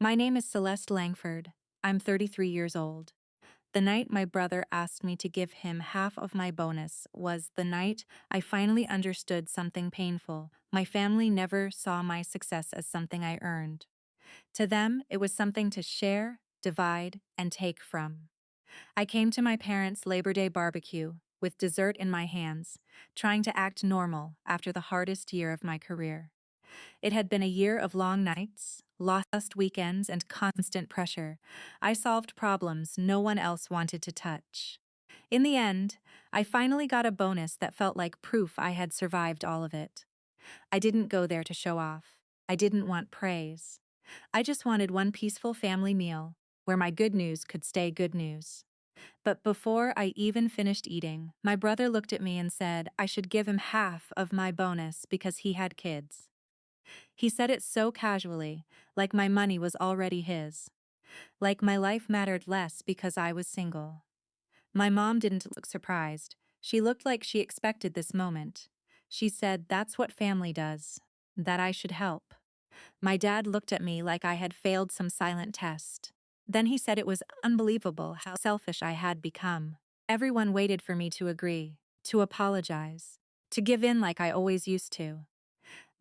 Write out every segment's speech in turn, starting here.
My name is Celeste Langford. I'm 33 years old. The night my brother asked me to give him half of my bonus was the night I finally understood something painful. My family never saw my success as something I earned. To them, it was something to share, divide, and take from. I came to my parents' Labor Day barbecue with dessert in my hands, trying to act normal after the hardest year of my career. It had been a year of long nights, lost weekends, and constant pressure. I solved problems no one else wanted to touch. In the end, I finally got a bonus that felt like proof I had survived all of it. I didn't go there to show off. I didn't want praise. I just wanted one peaceful family meal where my good news could stay good news. But before I even finished eating, my brother looked at me and said I should give him half of my bonus because he had kids. He said it so casually, like my money was already his. Like my life mattered less because I was single. My mom didn't look surprised. She looked like she expected this moment. She said that's what family does, that I should help. My dad looked at me like I had failed some silent test. Then he said it was unbelievable how selfish I had become. Everyone waited for me to agree, to apologize, to give in like I always used to.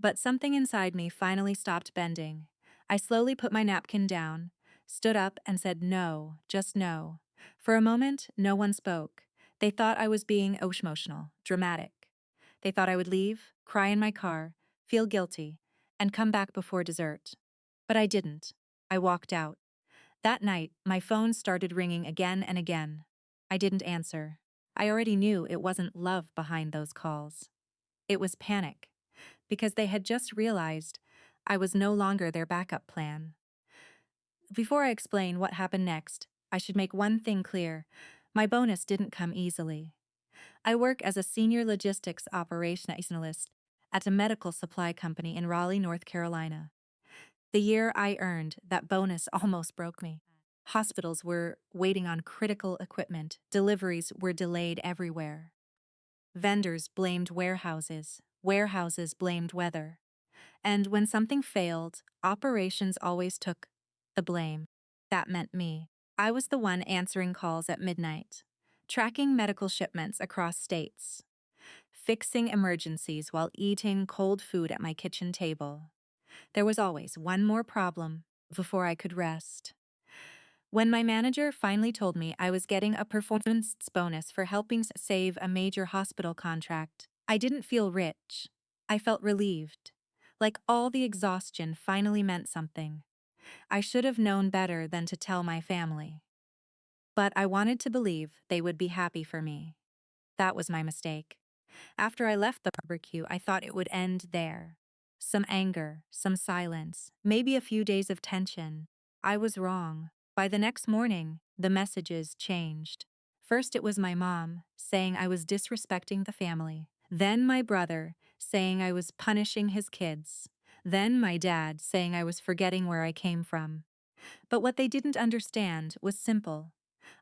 But something inside me finally stopped bending. I slowly put my napkin down, stood up, and said no, just no. For a moment, no one spoke. They thought I was being emotional, dramatic. They thought I would leave, cry in my car, feel guilty, and come back before dessert. But I didn't. I walked out. That night, my phone started ringing again and again. I didn't answer. I already knew it wasn't love behind those calls. It was panic, because they had just realized I was no longer their backup plan. Before I explain what happened next, I should make one thing clear. My bonus didn't come easily. I work as a senior logistics operations analyst at a medical supply company in Raleigh, North Carolina. The year I earned that bonus almost broke me. Hospitals were waiting on critical equipment, deliveries were delayed everywhere. Vendors blamed warehouses, warehouses blamed weather. And when something failed, operations always took the blame. That meant me. I was the one answering calls at midnight, tracking medical shipments across states, fixing emergencies while eating cold food at my kitchen table. There was always one more problem before I could rest. When my manager finally told me I was getting a performance bonus for helping save a major hospital contract, I didn't feel rich. I felt relieved. Like all the exhaustion finally meant something. I should have known better than to tell my family. But I wanted to believe they would be happy for me. That was my mistake. After I left the barbecue, I thought it would end there. Some anger, some silence, maybe a few days of tension. I was wrong. By the next morning, the messages changed. First, it was my mom, saying I was disrespecting the family. Then my brother, saying I was punishing his kids. Then my dad, saying I was forgetting where I came from. But what they didn't understand was simple.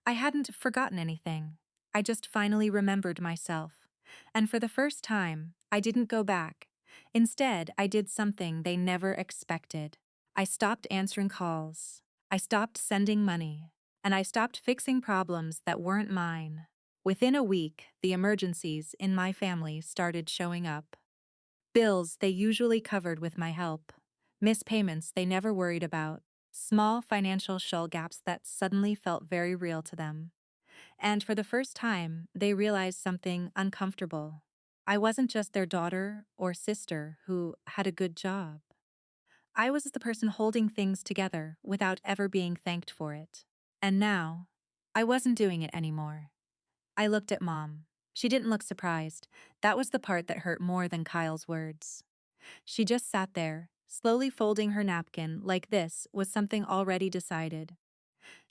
I hadn't forgotten anything. I just finally remembered myself. And for the first time, I didn't go back. Instead, I did something they never expected. I stopped answering calls. I stopped sending money. And I stopped fixing problems that weren't mine. Within a week, the emergencies in my family started showing up. Bills they usually covered with my help. Missed payments they never worried about. Small financial gaps that suddenly felt very real to them. And for the first time, they realized something uncomfortable. I wasn't just their daughter or sister who had a good job. I was the person holding things together without ever being thanked for it. And now, I wasn't doing it anymore. I looked at Mom. She didn't look surprised. That was the part that hurt more than Kyle's words. She just sat there, slowly folding her napkin like this was something already decided.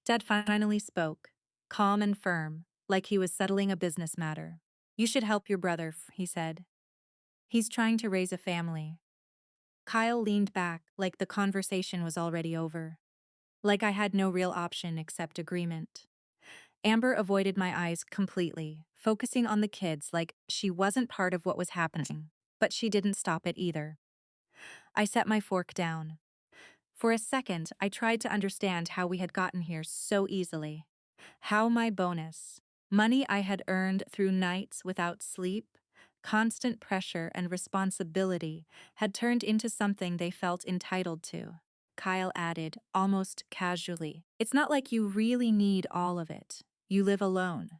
Dad finally spoke, calm and firm, like he was settling a business matter. You should help your brother, he said. He's trying to raise a family. Kyle leaned back like the conversation was already over. Like I had no real option except agreement. Amber avoided my eyes completely, focusing on the kids like she wasn't part of what was happening. But she didn't stop it either. I set my fork down. For a second, I tried to understand how we had gotten here so easily. How my bonus, money I had earned through nights without sleep, constant pressure and responsibility, had turned into something they felt entitled to. Kyle added, almost casually, "It's not like you really need all of it. You live alone."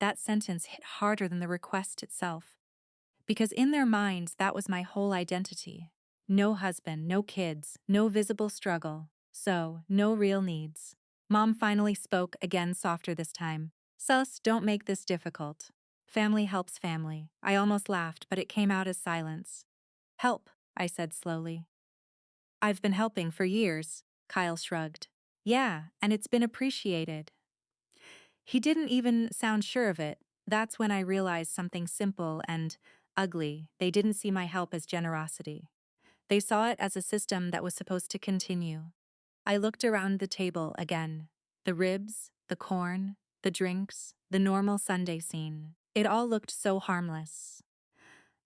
That sentence hit harder than the request itself, because in their minds that was my whole identity. No husband, no kids, no visible struggle, so no real needs. Mom finally spoke, again softer this time. "Celeste, don't make this difficult. Family helps family." I almost laughed, but it came out as silence. "Help," I said slowly. "I've been helping for years," Kyle shrugged. "Yeah, and it's been appreciated." He didn't even sound sure of it. That's when I realized something simple and ugly. They didn't see my help as generosity. They saw it as a system that was supposed to continue. I looked around the table again. The ribs, the corn, the drinks, the normal Sunday scene. It all looked so harmless.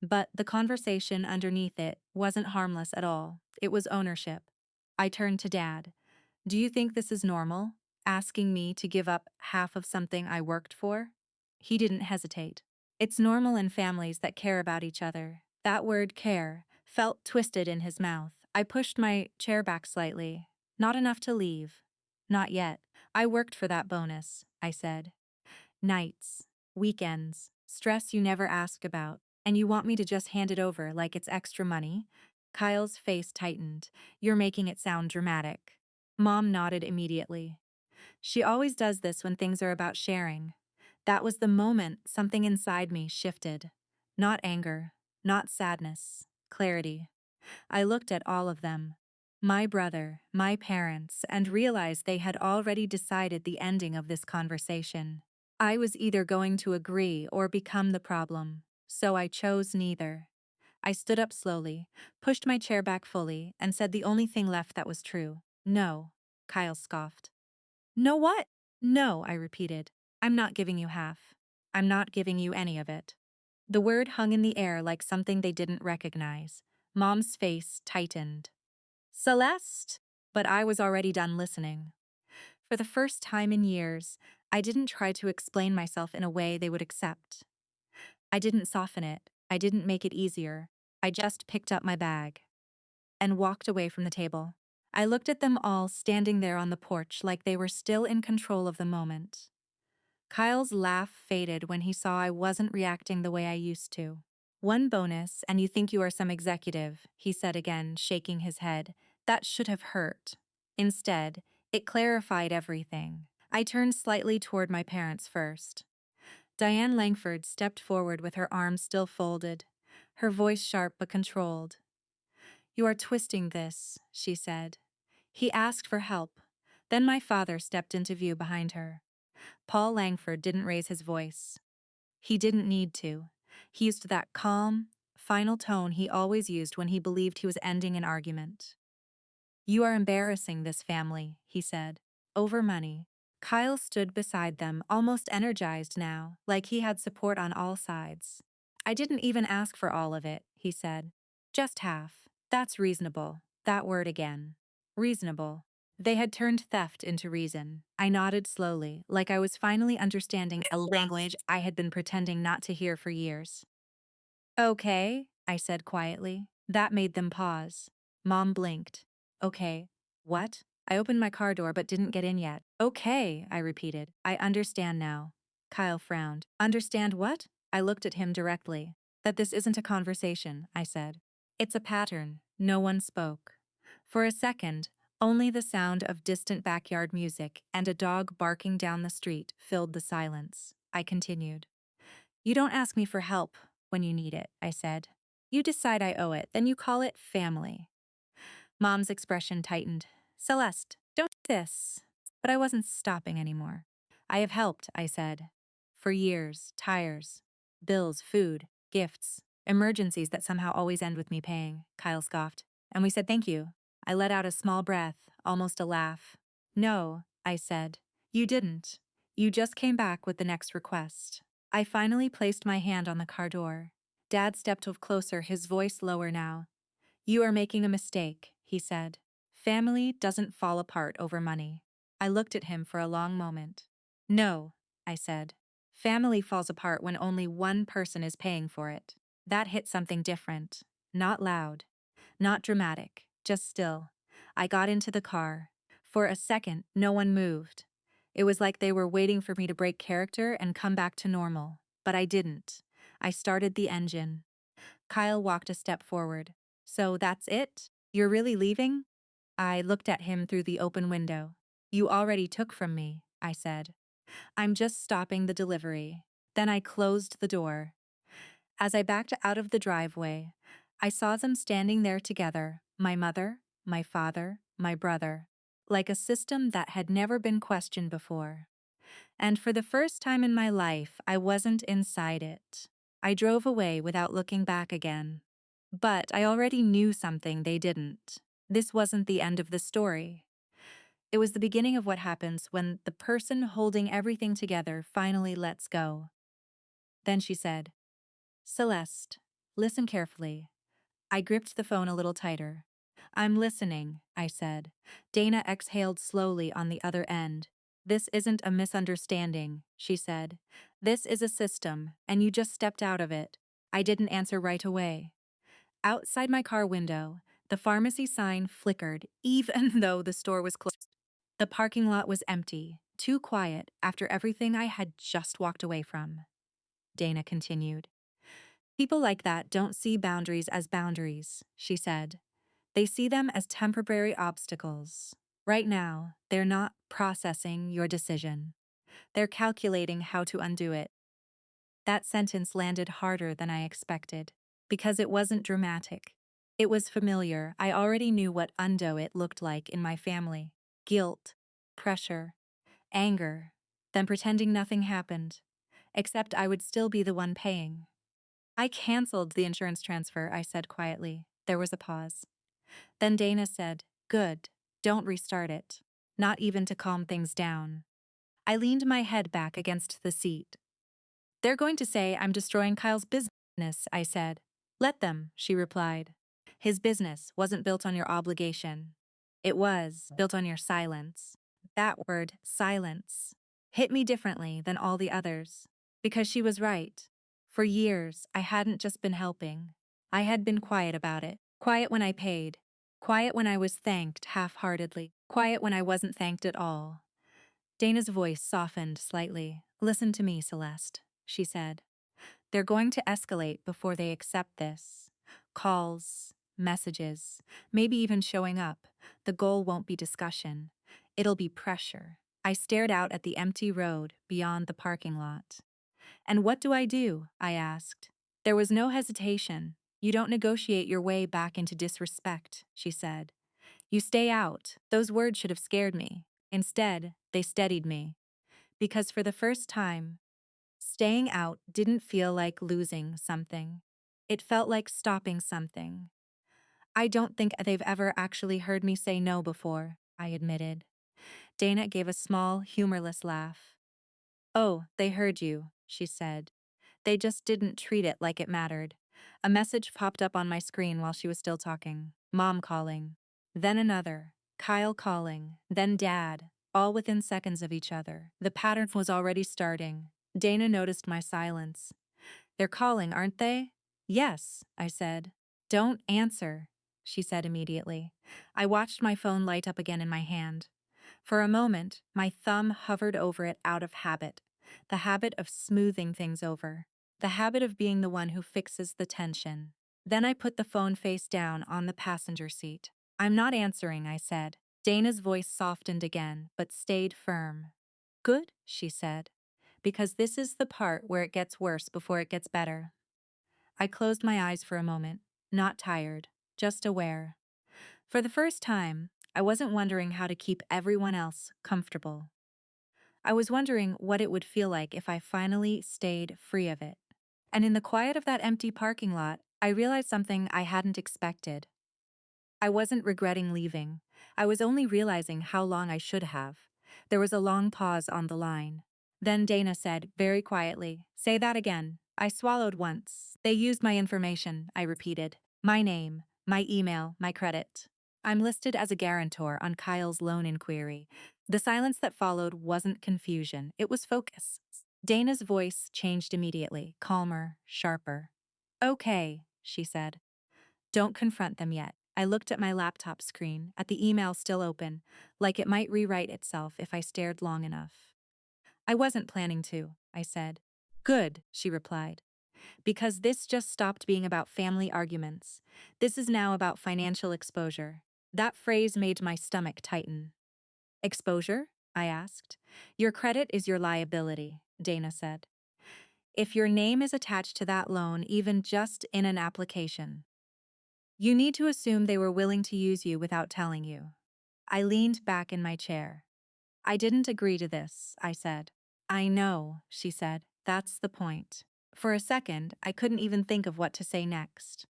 But the conversation underneath it wasn't harmless at all. It was ownership. I turned to Dad. "Do you think this is normal? Asking me to give up half of something I worked for?" He didn't hesitate. "It's normal in families that care about each other." That word care felt twisted in his mouth. I pushed my chair back slightly. "Not enough to leave. Not yet. I worked for that bonus," I said. "Nights, weekends, stress you never ask about, and you want me to just hand it over like it's extra money?" Kyle's face tightened. "You're making it sound dramatic." Mom nodded immediately. She always does this when things are about sharing. That was the moment something inside me shifted. Not anger, not sadness, clarity. I looked at all of them. My brother, my parents, and realized they had already decided the ending of this conversation. I was either going to agree or become the problem, so I chose neither. I stood up slowly, pushed my chair back fully, and said the only thing left that was true. "No," Kyle scoffed. "No what?" "No," I repeated. "I'm not giving you half. I'm not giving you any of it." The word hung in the air like something they didn't recognize. Mom's face tightened. "Celeste?" But I was already done listening. For the first time in years, I didn't try to explain myself in a way they would accept. I didn't soften it. I didn't make it easier. I just picked up my bag and walked away from the table. I looked at them all standing there on the porch like they were still in control of the moment. Kyle's laugh faded when he saw I wasn't reacting the way I used to. "One bonus, and you think you are some executive," he said again, shaking his head. "That should have hurt. Instead, it clarified everything." I turned slightly toward my parents first. Diane Langford stepped forward with her arms still folded, her voice sharp but controlled. "You are twisting this," she said. "He asked for help." Then my father stepped into view behind her. Paul Langford didn't raise his voice. He didn't need to. He used that calm, final tone he always used when he believed he was ending an argument. "You are embarrassing this family," he said. "Over money." Kyle stood beside them, almost energized now, like he had support on all sides. "I didn't even ask for all of it," he said. "Just half. That's reasonable." That word again. Reasonable. They had turned theft into reason. I nodded slowly, like I was finally understanding a language I had been pretending not to hear for years. "Okay," I said quietly. That made them pause. Mom blinked. "Okay. What?" I opened my car door but didn't get in yet. "Okay," I repeated. "I understand now." Kyle frowned. "Understand what?" I looked at him directly. "That this isn't a conversation," I said. "It's a pattern." No one spoke. For a second, only the sound of distant backyard music and a dog barking down the street filled the silence. I continued. "You don't ask me for help when you need it," I said. "You decide I owe it, then you call it family." Mom's expression tightened. "Celeste, don't do this." But I wasn't stopping anymore. "I have helped," I said. "For years, tires, bills, food, gifts, emergencies that somehow always end with me paying," Kyle scoffed. "And we said thank you." I let out a small breath, almost a laugh. "No," I said. "You didn't. You just came back with the next request." I finally placed my hand on the car door. Dad stepped closer, his voice lower now. "You are making a mistake," he said. Family doesn't fall apart over money. I looked at him for a long moment. No, I said. Family falls apart when only one person is paying for it. That hit something different. Not loud. Not dramatic. Just still. I got into the car. For a second, no one moved. It was like they were waiting for me to break character and come back to normal. But I didn't. I started the engine. Kyle walked a step forward. So that's it? You're really leaving? I looked at him through the open window. You already took from me, I said. I'm just stopping the delivery. Then I closed the door. As I backed out of the driveway, I saw them standing there together, my mother, my father, my brother, like a system that had never been questioned before. And for the first time in my life, I wasn't inside it. I drove away without looking back again. But I already knew something they didn't. This wasn't the end of the story. It was the beginning of what happens when the person holding everything together finally lets go. Then she said, Celeste, listen carefully. I gripped the phone a little tighter. I'm listening, I said. Dana exhaled slowly on the other end. This isn't a misunderstanding, she said. This is a system, and you just stepped out of it. I didn't answer right away. Outside my car window, the pharmacy sign flickered, even though the store was closed. The parking lot was empty, too quiet after everything I had just walked away from. Dana continued. People like that don't see boundaries as boundaries, she said. They see them as temporary obstacles. Right now, they're not processing your decision. They're calculating how to undo it. That sentence landed harder than I expected, because it wasn't dramatic. It was familiar. I already knew what undo it looked like in my family. Guilt, pressure, anger, then pretending nothing happened, except I would still be the one paying. I canceled the insurance transfer, I said quietly. There was a pause. Then Dana said, Good, don't restart it. Not even to calm things down. I leaned my head back against the seat. They're going to say I'm destroying Kyle's business, I said. Let them, she replied. His business wasn't built on your obligation. It was built on your silence. That word, silence, hit me differently than all the others. Because she was right. For years, I hadn't just been helping. I had been quiet about it. Quiet when I paid. Quiet when I was thanked half-heartedly. Quiet when I wasn't thanked at all. Dana's voice softened slightly. Listen to me, Celeste, she said. They're going to escalate before they accept this. Calls, messages, maybe even showing up. The goal won't be discussion. It'll be pressure. I stared out at the empty road beyond the parking lot. And what do? I asked. There was no hesitation. You don't negotiate your way back into disrespect, she said. You stay out. Those words should have scared me. Instead, they steadied me. Because for the first time, staying out didn't feel like losing something. It felt like stopping something. I don't think they've ever actually heard me say no before, I admitted. Dana gave a small, humorless laugh. Oh, they heard you, she said. They just didn't treat it like it mattered. A message popped up on my screen while she was still talking. Mom calling. Then another. Kyle calling. Then Dad. All within seconds of each other. The pattern was already starting. Dana noticed my silence. They're calling, aren't they? Yes, I said. Don't answer, she said immediately. I watched my phone light up again in my hand. For a moment, my thumb hovered over it out of habit. The habit of smoothing things over. The habit of being the one who fixes the tension. Then I put the phone face down on the passenger seat. I'm not answering, I said. Dana's voice softened again, but stayed firm. Good, she said. Because this is the part where it gets worse before it gets better. I closed my eyes for a moment, not tired, just aware. For the first time, I wasn't wondering how to keep everyone else comfortable. I was wondering what it would feel like if I finally stayed free of it. And in the quiet of that empty parking lot, I realized something I hadn't expected. I wasn't regretting leaving. I was only realizing how long I should have. There was a long pause on the line. Then Dana said, very quietly, Say that again. I swallowed once. They used my information, I repeated. My name, my email, my credit. I'm listed as a guarantor on Kyle's loan inquiry. The silence that followed wasn't confusion, it was focus. Dana's voice changed immediately, calmer, sharper. Okay, she said. Don't confront them yet. I looked at my laptop screen, at the email still open, like it might rewrite itself if I stared long enough. I wasn't planning to, I said. Good, she replied. Because this just stopped being about family arguments. This is now about financial exposure. That phrase made my stomach tighten. Exposure? I asked. Your credit is your liability, Dana said. If your name is attached to that loan, even just in an application, you need to assume they were willing to use you without telling you. I leaned back in my chair. I didn't agree to this, I said. I know, she said. That's the point. For a second, I couldn't even think of what to say next.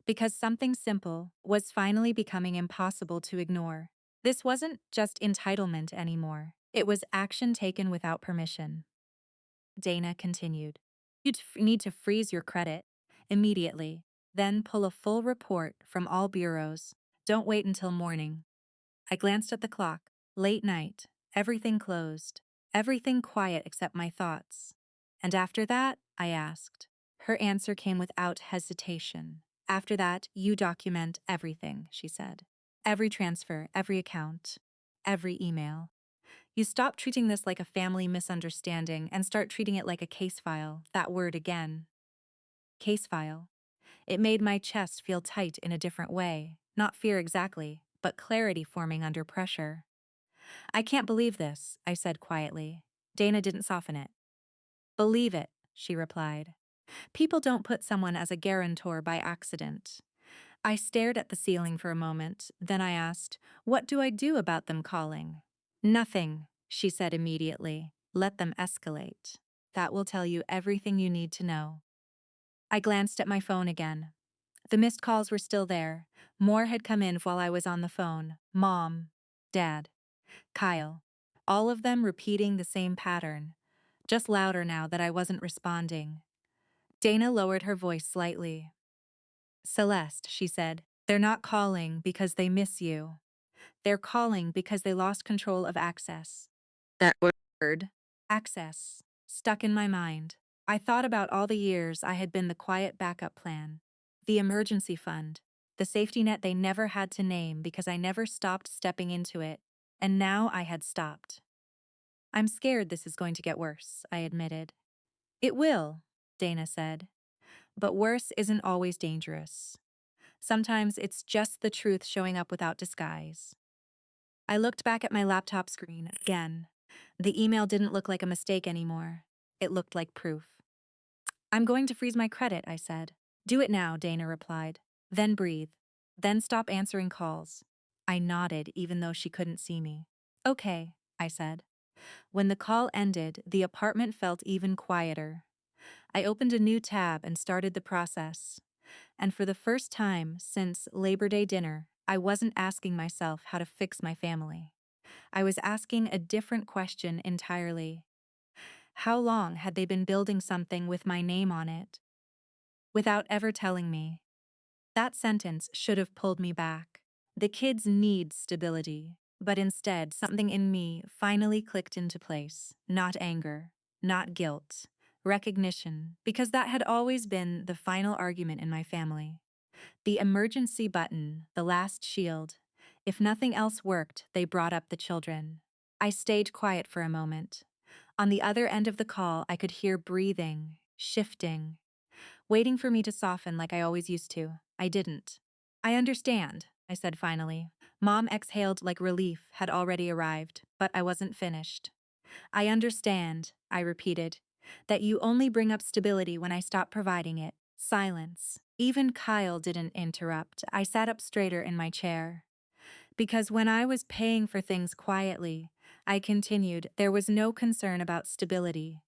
Because something simple was finally becoming impossible to ignore. This wasn't just entitlement anymore. It was action taken without permission. Dana continued. You'd need to freeze your credit immediately, then pull a full report from all bureaus. Don't wait until morning. I glanced at the clock. Late night. Everything closed. Everything quiet except my thoughts. And after that, I asked. Her answer came without hesitation. After that, you document everything, she said. Every transfer, every account, every email. You stop treating this like a family misunderstanding and start treating it like a case file. That word again. Case file. It made my chest feel tight in a different way. Not fear exactly, but clarity forming under pressure. I can't believe this, I said quietly. Dana didn't soften it. Believe it, she replied. People don't put someone as a guarantor by accident. I stared at the ceiling for a moment, then I asked, what do I do about them calling? Nothing, she said immediately. Let them escalate. That will tell you everything you need to know. I glanced at my phone again. The missed calls were still there. More had come in while I was on the phone. Mom, Dad, Kyle. All of them repeating the same pattern. Just louder now that I wasn't responding. Dana lowered her voice slightly. Celeste, she said, they're not calling because they miss you. They're calling because they lost control of access. That word, access, stuck in my mind. I thought about all the years I had been the quiet backup plan, the emergency fund, the safety net they never had to name because I never stopped stepping into it, and now I had stopped. I'm scared this is going to get worse, I admitted. It will, Dana said. But worse isn't always dangerous. Sometimes it's just the truth showing up without disguise. I looked back at my laptop screen again. The email didn't look like a mistake anymore. It looked like proof. I'm going to freeze my credit, I said. Do it now, Dana replied. Then breathe. Then stop answering calls. I nodded even though she couldn't see me. Okay, I said. When the call ended, the apartment felt even quieter. I opened a new tab and started the process. And for the first time since Labor Day dinner, I wasn't asking myself how to fix my family. I was asking a different question entirely. How long had they been building something with my name on it? Without ever telling me. That sentence should have pulled me back. The kids need stability, but instead something in me finally clicked into place. Not anger, not guilt, recognition, because that had always been the final argument in my family. The emergency button, the last shield. If nothing else worked, they brought up the children. I stayed quiet for a moment. On the other end of the call, I could hear breathing, shifting, waiting for me to soften like I always used to. I didn't. I understand, I said finally. Mom exhaled like relief had already arrived, but I wasn't finished. I understand, I repeated, that you only bring up stability when I stop providing it. Silence. Even Kyle didn't interrupt. I sat up straighter in my chair. Because when I was paying for things quietly, I continued, there was no concern about stability,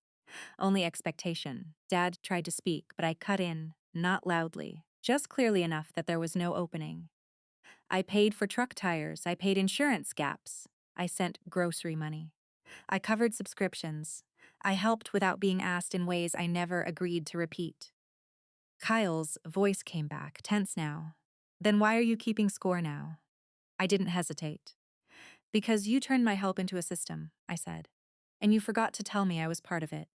only expectation. Dad tried to speak, but I cut in, not loudly, just clearly enough that there was no opening. I paid for truck tires, I paid insurance gaps, I sent grocery money. I covered subscriptions. I helped without being asked in ways I never agreed to repeat. Kyle's voice came back, tense now. Then why are you keeping score now? I didn't hesitate. Because you turned my help into a system, I said. And you forgot to tell me I was part of it.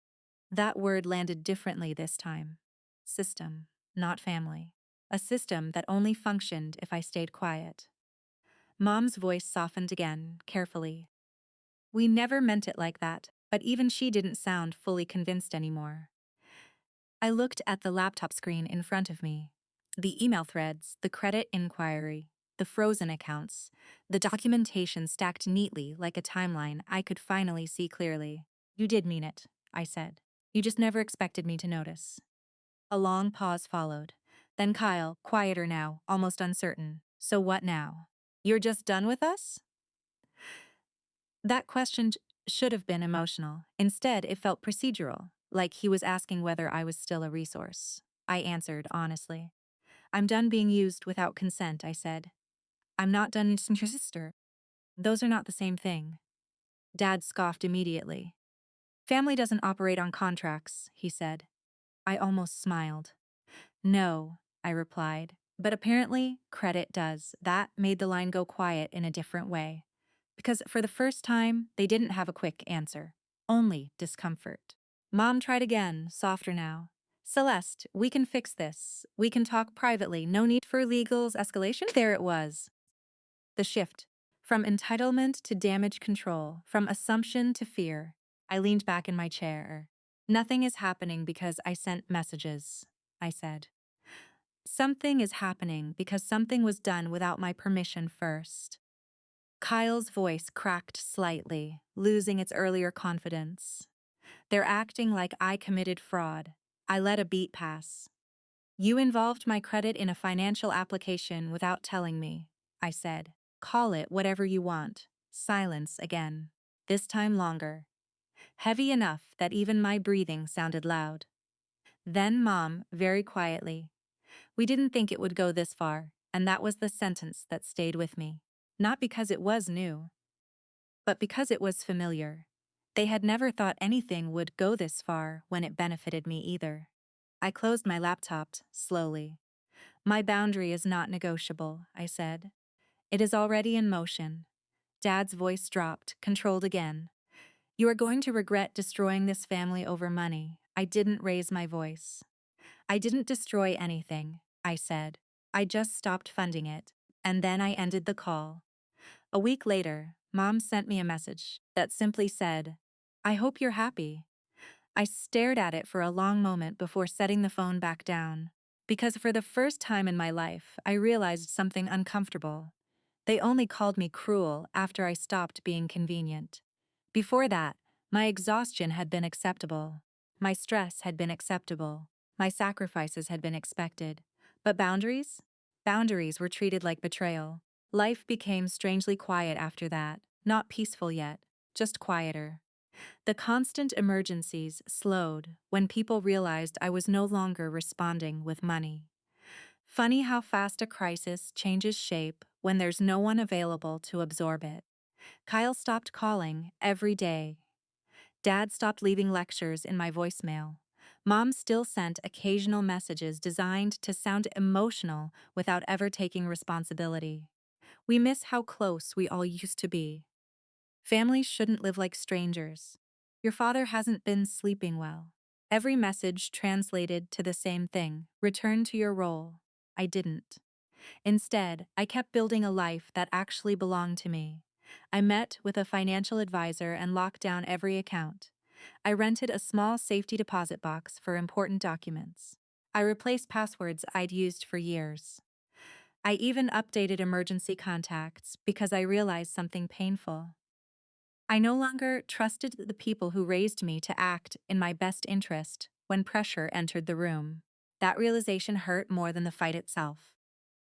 That word landed differently this time. System, not family. A system that only functioned if I stayed quiet. Mom's voice softened again, carefully. We never meant it like that, but even she didn't sound fully convinced anymore. I looked at the laptop screen in front of me. The email threads, the credit inquiry, the frozen accounts, the documentation stacked neatly like a timeline I could finally see clearly. You did mean it, I said. You just never expected me to notice. A long pause followed. Then Kyle, quieter now, almost uncertain. So what now? You're just done with us? That question should have been emotional. Instead, it felt procedural, like he was asking whether I was still a resource. I answered honestly. I'm done being used without consent, I said. I'm not done using your sister. Those are not the same thing. Dad scoffed immediately. Family doesn't operate on contracts, he said. I almost smiled. No, I replied. But apparently, credit does. That made the line go quiet in a different way. Because for the first time, they didn't have a quick answer. Only discomfort. Mom tried again, softer now. Celeste, we can fix this. We can talk privately. No need for legal's escalation. There it was. The shift. From entitlement to damage control. From assumption to fear. I leaned back in my chair. Nothing is happening because I sent messages, I said. Something is happening because something was done without my permission first. Kyle's voice cracked slightly, losing its earlier confidence. They're acting like I committed fraud. I let a beat pass. You involved my credit in a financial application without telling me, I said. Call it whatever you want. Silence again. This time longer. Heavy enough that even my breathing sounded loud. Then Mom, very quietly, we didn't think it would go this far, and that was the sentence that stayed with me. Not because it was new, but because it was familiar. They had never thought anything would go this far when it benefited me either. I closed my laptop, slowly. My boundary is not negotiable, I said. It is already in motion. Dad's voice dropped, controlled again. You are going to regret destroying this family over money. I didn't raise my voice. I didn't destroy anything, I said. I just stopped funding it, and then I ended the call. A week later, Mom sent me a message that simply said, I hope you're happy. I stared at it for a long moment before setting the phone back down. Because for the first time in my life, I realized something uncomfortable. They only called me cruel after I stopped being convenient. Before that, my exhaustion had been acceptable. My stress had been acceptable. My sacrifices had been expected. But boundaries? Boundaries were treated like betrayal. Life became strangely quiet after that, not peaceful yet, just quieter. The constant emergencies slowed when people realized I was no longer responding with money. Funny how fast a crisis changes shape when there's no one available to absorb it. Kyle stopped calling every day. Dad stopped leaving lectures in my voicemail. Mom still sent occasional messages designed to sound emotional without ever taking responsibility. We miss how close we all used to be. Families shouldn't live like strangers. Your father hasn't been sleeping well. Every message translated to the same thing: return to your role. I didn't. Instead, I kept building a life that actually belonged to me. I met with a financial advisor and locked down every account. I rented a small safety deposit box for important documents. I replaced passwords I'd used for years. I even updated emergency contacts because I realized something painful. I no longer trusted the people who raised me to act in my best interest when pressure entered the room. That realization hurt more than the fight itself.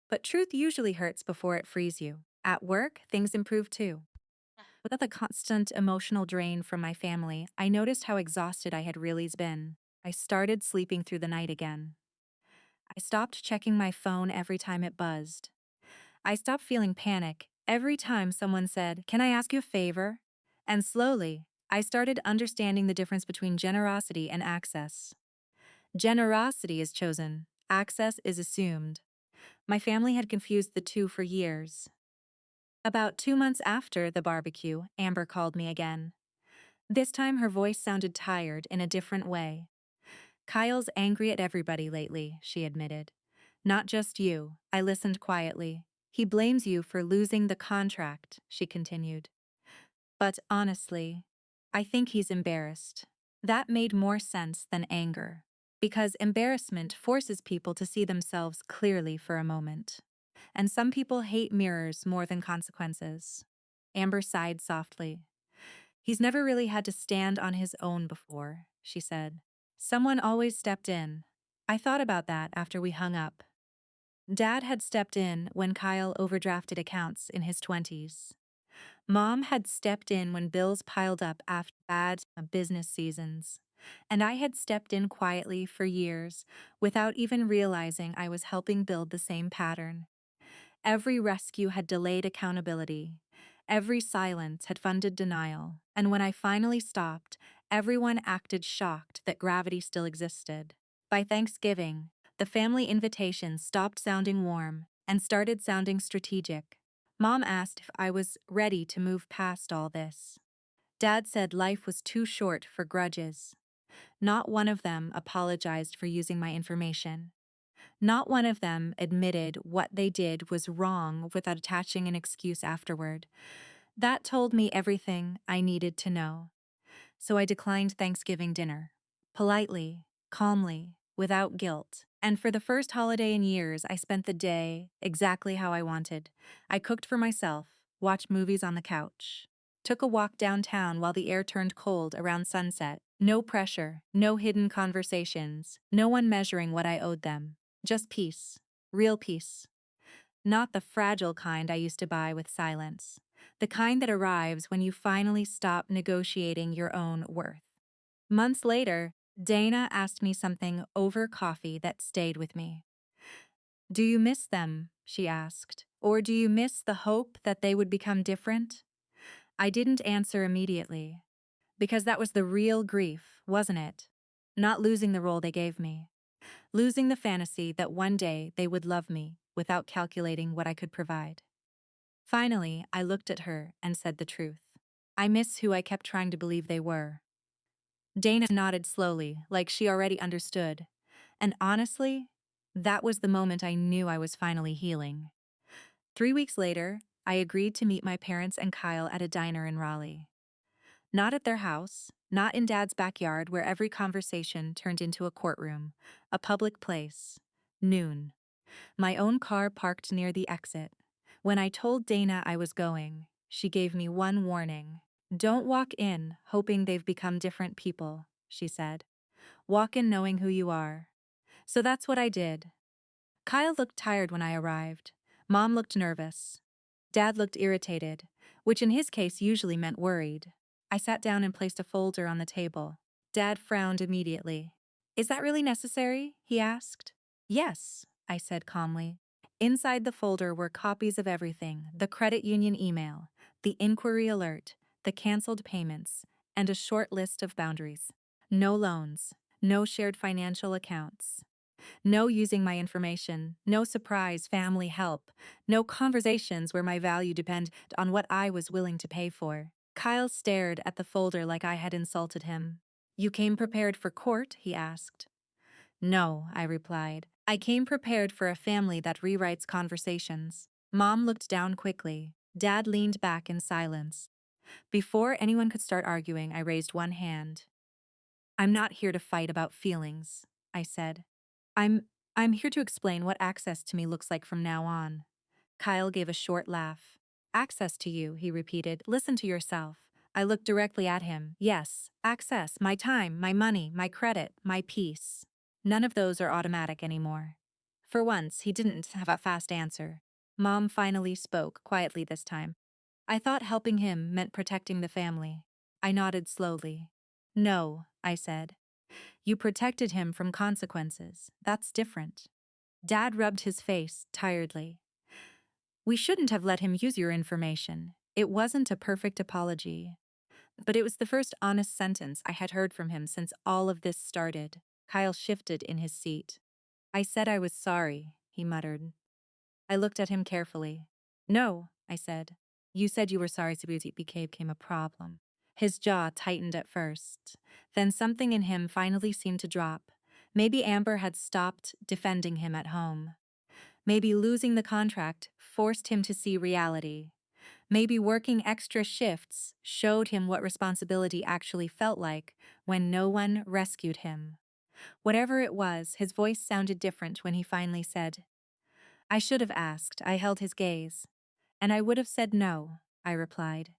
But truth usually hurts before it frees you. At work, things improved too. Without the constant emotional drain from my family, I noticed how exhausted I had really been. I started sleeping through the night again. I stopped checking my phone every time it buzzed. I stopped feeling panic every time someone said, "Can I ask you a favor?" And slowly, I started understanding the difference between generosity and access. Generosity is chosen, access is assumed. My family had confused the two for years. About 2 months after the barbecue, Amber called me again. This time her voice sounded tired in a different way. Kyle's angry at everybody lately, she admitted. Not just you, I listened quietly. He blames you for losing the contract, she continued. But honestly, I think he's embarrassed. That made more sense than anger, because embarrassment forces people to see themselves clearly for a moment. And some people hate mirrors more than consequences. Amber sighed softly. He's never really had to stand on his own before, she said. Someone always stepped in. I thought about that after we hung up. Dad had stepped in when Kyle overdrafted accounts in his 20s. Mom had stepped in when bills piled up after bad business seasons. And I had stepped in quietly for years without even realizing I was helping build the same pattern. Every rescue had delayed accountability. Every silence had funded denial. And when I finally stopped, everyone acted shocked that gravity still existed. By Thanksgiving, the family invitation stopped sounding warm and started sounding strategic. Mom asked if I was ready to move past all this. Dad said life was too short for grudges. Not one of them apologized for using my information. Not one of them admitted what they did was wrong without attaching an excuse afterward. That told me everything I needed to know. So I declined Thanksgiving dinner. Politely, calmly, without guilt. And for the first holiday in years, I spent the day exactly how I wanted. I cooked for myself, watched movies on the couch, took a walk downtown while the air turned cold around sunset. No pressure, no hidden conversations, no one measuring what I owed them. Just peace. Real peace. Not the fragile kind I used to buy with silence. The kind that arrives when you finally stop negotiating your own worth. Months later, Dana asked me something over coffee that stayed with me. Do you miss them? She asked. Or do you miss the hope that they would become different? I didn't answer immediately. Because that was the real grief, wasn't it? Not losing the role they gave me. Losing the fantasy that one day they would love me without calculating what I could provide. Finally, I looked at her and said the truth. I miss who I kept trying to believe they were. Dana nodded slowly, like she already understood. And honestly, that was the moment I knew I was finally healing. 3 weeks later, I agreed to meet my parents and Kyle at a diner in Raleigh. Not at their house, not in Dad's backyard where every conversation turned into a courtroom, a public place. Noon. My own car parked near the exit. When I told Dana I was going, she gave me one warning. Don't walk in hoping they've become different people, she said. Walk in knowing who you are. So that's what I did. Kyle looked tired when I arrived. Mom looked nervous. Dad looked irritated, which in his case usually meant worried. I sat down and placed a folder on the table. Dad frowned immediately. Is that really necessary? He asked. Yes, I said calmly. Inside the folder were copies of everything: the credit union email, the inquiry alert, the canceled payments, and a short list of boundaries. No loans, no shared financial accounts. No using my information, no surprise family help, no conversations where my value depended on what I was willing to pay for. Kyle stared at the folder like I had insulted him. You came prepared for court? He asked. No, I replied. I came prepared for a family that rewrites conversations. Mom looked down quickly. Dad leaned back in silence. Before anyone could start arguing, I raised one hand. I'm not here to fight about feelings, I said. I'm I'm here to explain what access to me looks like from now on. Kyle gave a short laugh. Access to you, he repeated. Listen to yourself. I looked directly at him. Yes, access, my time, my money, my credit, my peace. None of those are automatic anymore. For once, he didn't have a fast answer. Mom finally spoke, quietly this time. I thought helping him meant protecting the family. I nodded slowly. No, I said. You protected him from consequences. That's different. Dad rubbed his face tiredly. We shouldn't have let him use your information. It wasn't a perfect apology. But it was the first honest sentence I had heard from him since all of this started. Kyle shifted in his seat. I said I was sorry, he muttered. I looked at him carefully. No, I said. You said you were sorry Sabuti became a problem. His jaw tightened at first. Then something in him finally seemed to drop. Maybe Amber had stopped defending him at home. Maybe losing the contract forced him to see reality. Maybe working extra shifts showed him what responsibility actually felt like when no one rescued him. Whatever it was, his voice sounded different when he finally said, "I should have asked." I held his gaze. "And I would have said no," I replied.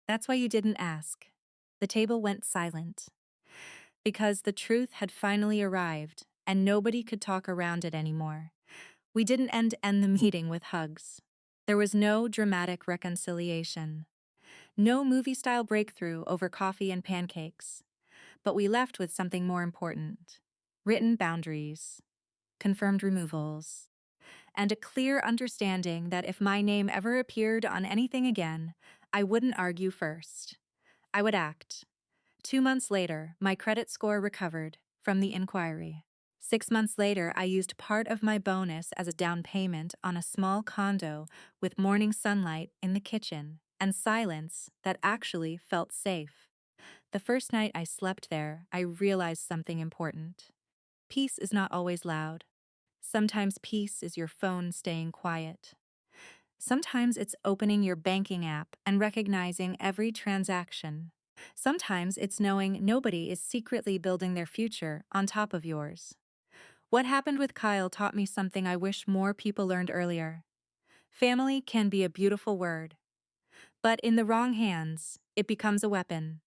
"That's why you didn't ask." The table went silent. Because the truth had finally arrived, and nobody could talk around it anymore. We didn't end the meeting with hugs. There was no dramatic reconciliation. No movie-style breakthrough over coffee and pancakes. But we left with something more important. Written boundaries, confirmed removals, and a clear understanding that if my name ever appeared on anything again, I wouldn't argue first. I would act. 2 months later, my credit score recovered from the inquiry. 6 months later, I used part of my bonus as a down payment on a small condo with morning sunlight in the kitchen and silence that actually felt safe. The first night I slept there, I realized something important. Peace is not always loud. Sometimes peace is your phone staying quiet. Sometimes it's opening your banking app and recognizing every transaction. Sometimes it's knowing nobody is secretly building their future on top of yours. What happened with Kyle taught me something I wish more people learned earlier. Family can be a beautiful word, but in the wrong hands, it becomes a weapon.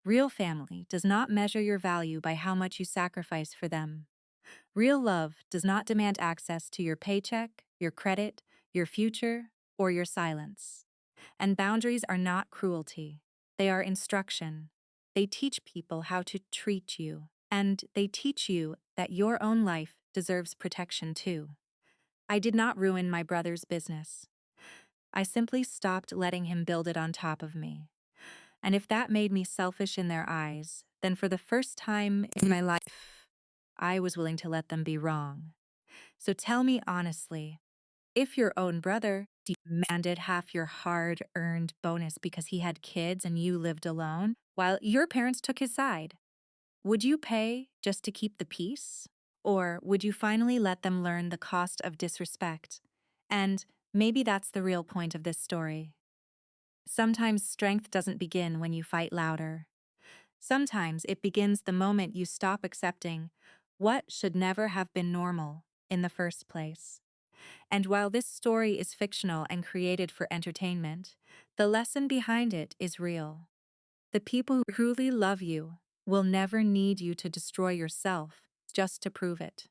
Real family does not measure your value by how much you sacrifice for them. Real love does not demand access to your paycheck, your credit, your future, or your silence. And boundaries are not cruelty. They are instruction. They teach people how to treat you, and they teach you that your own life deserves protection too. I did not ruin my brother's business. I simply stopped letting him build it on top of me. And if that made me selfish in their eyes, then for the first time in my life, I was willing to let them be wrong. So tell me honestly, if your own brother demanded half your hard-earned bonus because he had kids and you lived alone, while your parents took his side, would you pay just to keep the peace? Or would you finally let them learn the cost of disrespect? And maybe that's the real point of this story. Sometimes strength doesn't begin when you fight louder. Sometimes it begins the moment you stop accepting what should never have been normal in the first place. And while this story is fictional and created for entertainment, the lesson behind it is real. The people who truly love you will never need you to destroy yourself just to prove it.